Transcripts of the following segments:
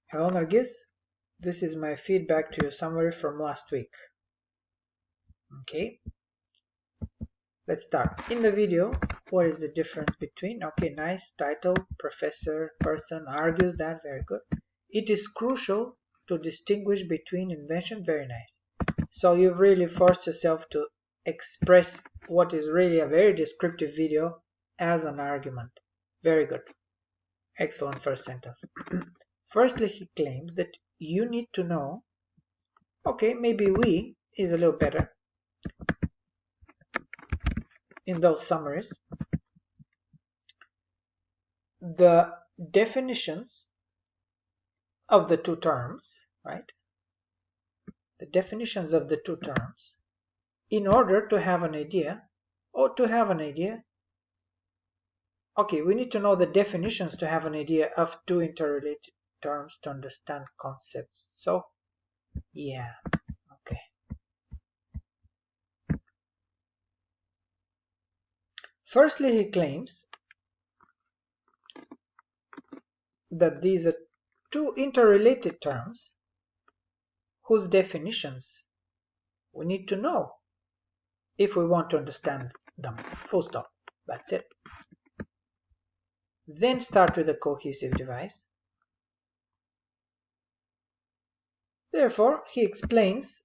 Hello Nargis, this is my feedback to you summary from last week. Okay, let's start. In the video, what is the difference between, okay, nice title, professor, person argues that, very good. It is crucial to distinguish between invention, very nice. So you've really forced yourself to express what is really a very descriptive video as an argument. Very good. Excellent first sentence. Firstly, he claims that you need to know, okay, maybe we is a little better in those summaries, the definitions of the two terms, right? The definitions of the two terms in order to have an idea, or to have an idea, okay, we need to know the definitions to have an idea of two interrelated terms to understand concepts. So, yeah, okay. Firstly, he claims that these are two interrelated terms whose definitions we need to know if we want to understand them. Full stop. That's it. Then start with a cohesive device. Therefore, he explains,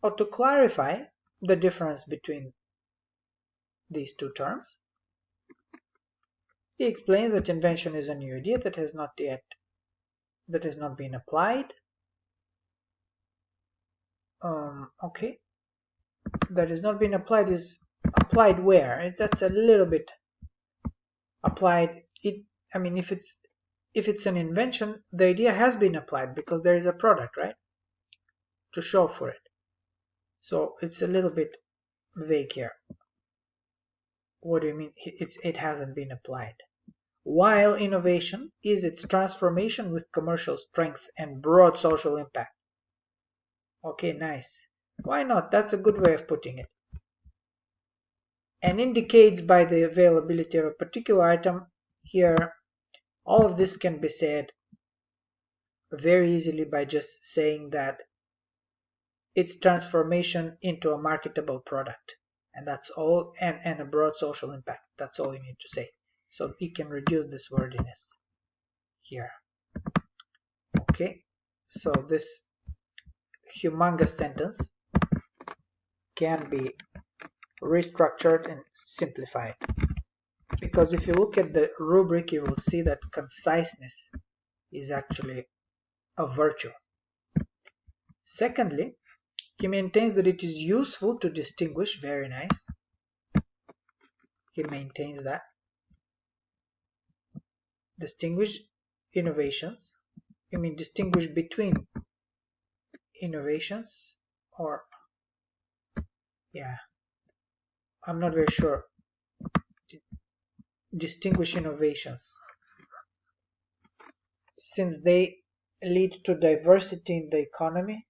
or to clarify the difference between these two terms, he explains that invention is a new idea that has not been applied. Okay, that has not been applied is applied where? That's a little bit applied. I mean, if it's an invention, the idea has been applied because there is a product, right, to show for it. So it's a little bit vague here. What do you mean it hasn't been applied? While innovation is its transformation with commercial strength and broad social impact. Okay, nice. Why not? That's a good way of putting it. And indicates by the availability of a particular item here. All of this can be said very easily by just saying that it's transformation into a marketable product. And that's all, and a broad social impact. That's all you need to say. So you can reduce this wordiness here. Okay, so this humongous sentence can be restructured and simplified. Because if you look at the rubric, you will see that conciseness is actually a virtue. Secondly, he maintains that it is useful to distinguish, very nice. He maintains that. Distinguish innovations. You mean distinguish between innovations, or, yeah, I'm not very sure. Distinguish innovations, since they lead to diversity in the economy,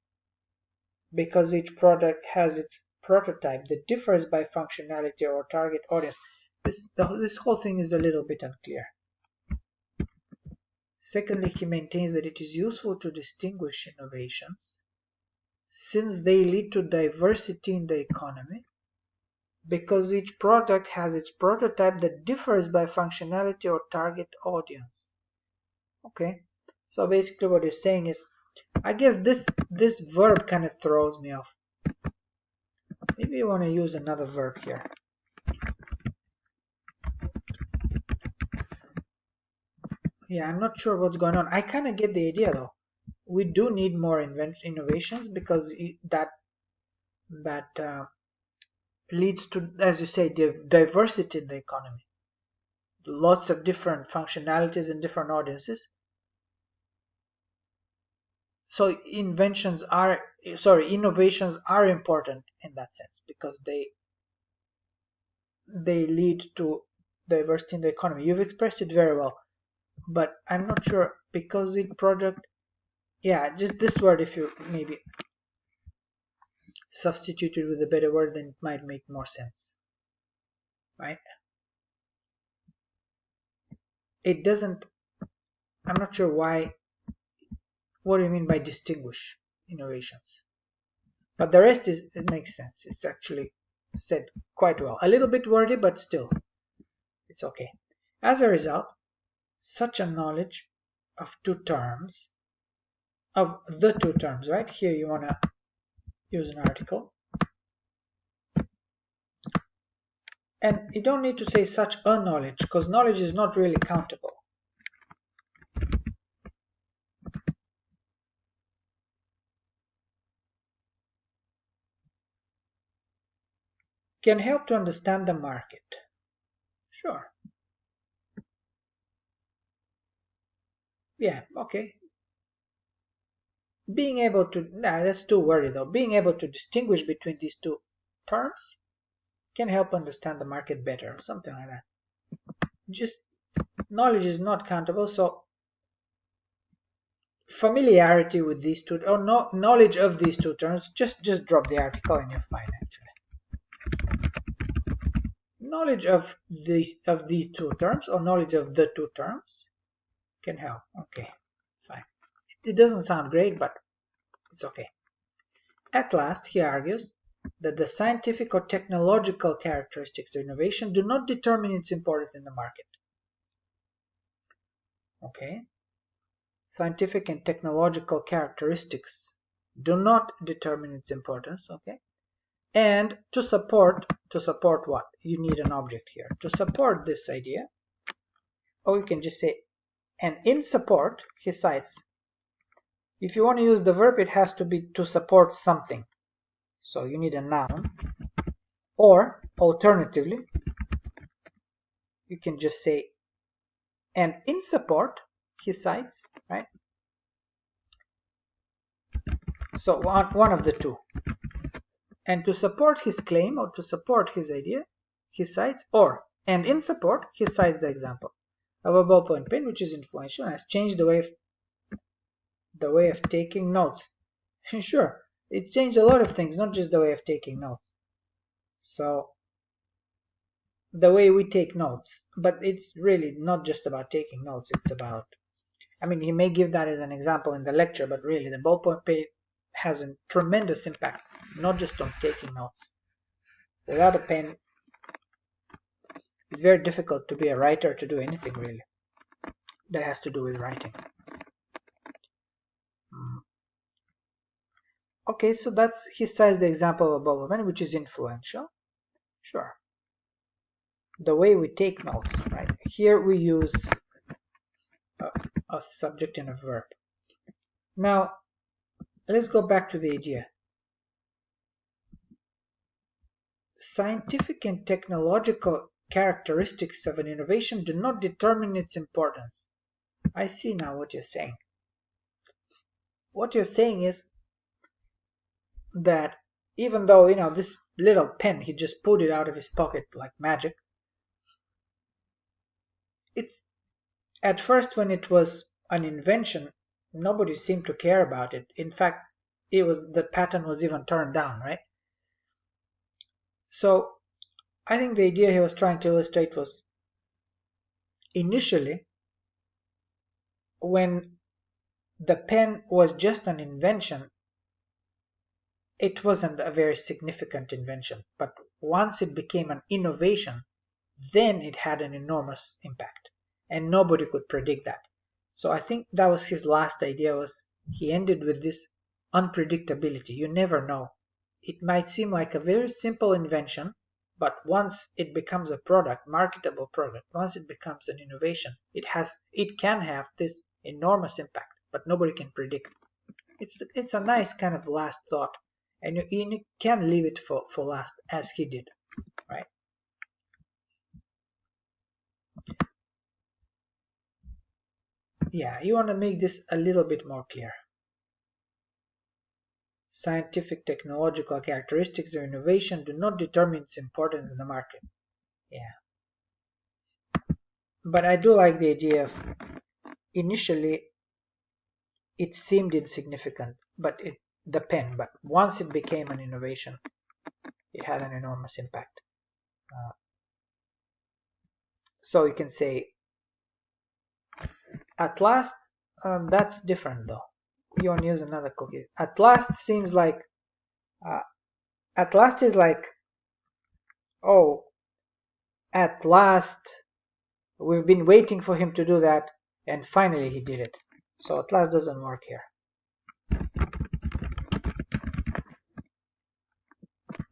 because each product has its prototype that differs by functionality or target audience. This whole thing is a little bit unclear. Secondly, he maintains that it is useful to distinguish innovations, since they lead to diversity in the economy, because each product has its prototype that differs by functionality or target audience. Okay, so basically what you're saying is, I guess this verb kind of throws me off. Maybe you want to use another verb here. Yeah, I'm not sure what's going on. I kind of get the idea though. We do need more innovations, because that leads to, as you say, diversity in the economy. Lots of different functionalities and different audiences. So innovations are important in that sense, because they lead to diversity in the economy. You've expressed it very well, but I'm not sure, because each project, yeah, just this word, if you maybe substitute it with a better word, then it might make more sense, right? It doesn't, I'm not sure why what do you mean by distinguish innovations? But the rest it makes sense. It's actually said quite well. A little bit wordy, but still, it's okay. As a result, such a knowledge of the two terms, right? Here you want to use an article. And you don't need to say such a knowledge, because knowledge is not really countable. Can help to understand the market. Sure. Yeah, okay. Being able to, that's too wordy though. Being able to distinguish between these two terms can help understand the market better, or something like that. Just knowledge is not countable, so familiarity with these two, or knowledge of these two terms, just drop the article and you're fine actually. Knowledge of these two terms, or knowledge of the two terms, can help. Okay, fine. It doesn't sound great, but it's okay. At last, he argues that the scientific or technological characteristics of innovation do not determine its importance in the market. Okay. Scientific and technological characteristics do not determine its importance. Okay. And to support what? You need an object here. To support this idea, or you can just say, and in support, he cites, if you want to use the verb, it has to be to support something. So you need a noun. Or alternatively, you can just say, and in support, he cites, right? So one of the two. And to support his claim, or to support his idea, he cites, or, and in support, he cites the example of a ballpoint pen which is influential and has changed the way of taking notes. Sure, it's changed a lot of things, not just the way of taking notes. So the way we take notes, but it's really not just about taking notes, it's about, I mean, he may give that as an example in the lecture, but really the ballpoint pen has a tremendous impact, not just on taking notes. Without a pen, it's very difficult to be a writer, to do anything really that has to do with writing. Okay, so that's, he cites the example of a ballpoint pen, which is influential. Sure. The way we take notes, right? Here we use a subject and a verb. Now, let's go back to the idea. Scientific and technological characteristics of an innovation do not determine its importance. I see now what you're saying. What you're saying is that even though, you know, this little pen, he just pulled it out of his pocket like magic, it's, at first when it was an invention, nobody seemed to care about it. In fact, the patent was even turned down, right? So I think the idea he was trying to illustrate was, initially, when the pen was just an invention, it wasn't a very significant invention. But once it became an innovation, then it had an enormous impact. And nobody could predict that. So I think that was his last idea, was he ended with this unpredictability. You never know. It might seem like a very simple invention, but once it becomes a product, marketable product, once it becomes an innovation, it can have this enormous impact, but nobody can predict. It's a nice kind of last thought, and you can leave it for last, as he did, right? Yeah, you want to make this a little bit more clear. Scientific technological characteristics of innovation do not determine its importance in the market. Yeah. But I do like the idea of, initially it seemed insignificant, but the pen, but once it became an innovation, it had an enormous impact. So you can say, at last, that's different though. you want to use another cookie. At last seems like, at last is like, oh, at last, we've been waiting for him to do that, and finally he did it. So at last doesn't work here.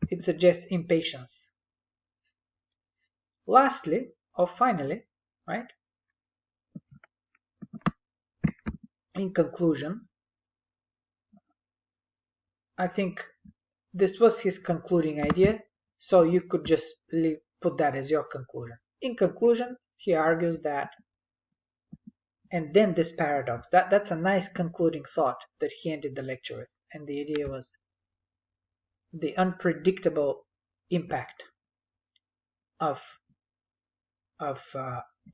It suggests impatience. Lastly, or finally, right? In conclusion, I think this was his concluding idea, so you could just put that as your conclusion. In conclusion, he argues that, and then this paradox, that's a nice concluding thought that he ended the lecture with, and the idea was the unpredictable impact of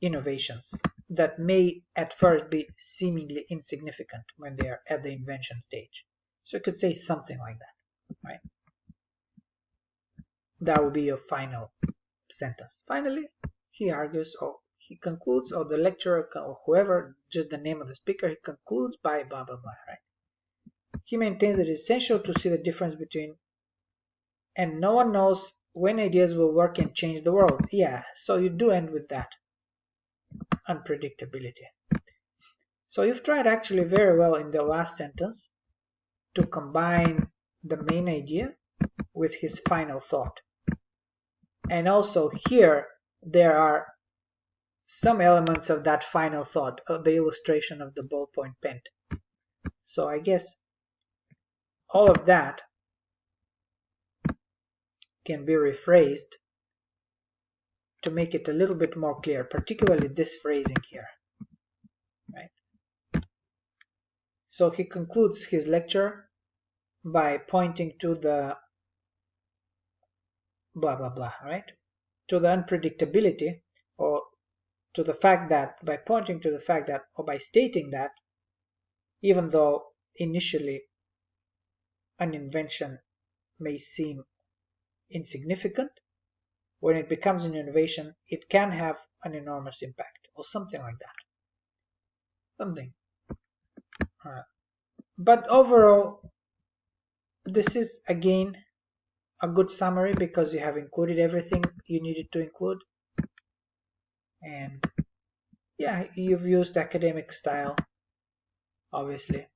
innovations that may at first be seemingly insignificant when they are at the invention stage. So you could say something like that, right? That would be your final sentence. Finally, he argues, or he concludes, or the lecturer, or whoever, just the name of the speaker, he concludes by blah blah blah, right? He maintains that it's essential to see the difference between, and no one knows when ideas will work and change the world. Yeah, so you do end with that unpredictability. So you've tried actually very well in the last sentence to combine the main idea with his final thought. And also here there are some elements of that final thought, of the illustration of the ballpoint pen. So I guess all of that can be rephrased to make it a little bit more clear, particularly this phrasing here, right? So he concludes his lecture by pointing to the blah blah blah, right? To the unpredictability, or to the fact that, by pointing to the fact that, or by stating that, even though initially an invention may seem insignificant, when it becomes an innovation, it can have an enormous impact, or something like that. Something. But overall, this is again a good summary because you have included everything you needed to include. And yeah, you've used academic style, obviously.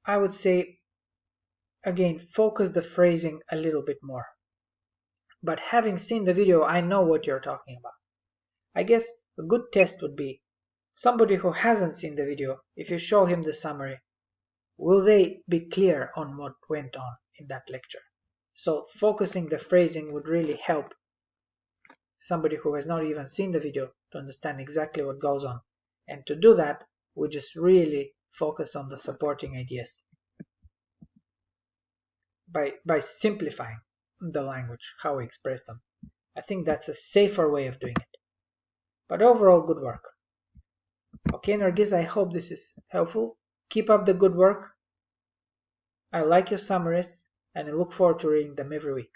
I would say, again, focus the phrasing a little bit more. But having seen the video, I know what you're talking about. I guess a good test would be somebody who hasn't seen the video, if you show him the summary, will they be clear on what went on in that lecture? So focusing the phrasing would really help somebody who has not even seen the video to understand exactly what goes on. And to do that, we just really focus on the supporting ideas by simplifying the language, how we express them. I think that's a safer way of doing it. But overall, good work. Okay, Nargis, I hope this is helpful. Keep up the good work. I like your summaries, and I look forward to reading them every week.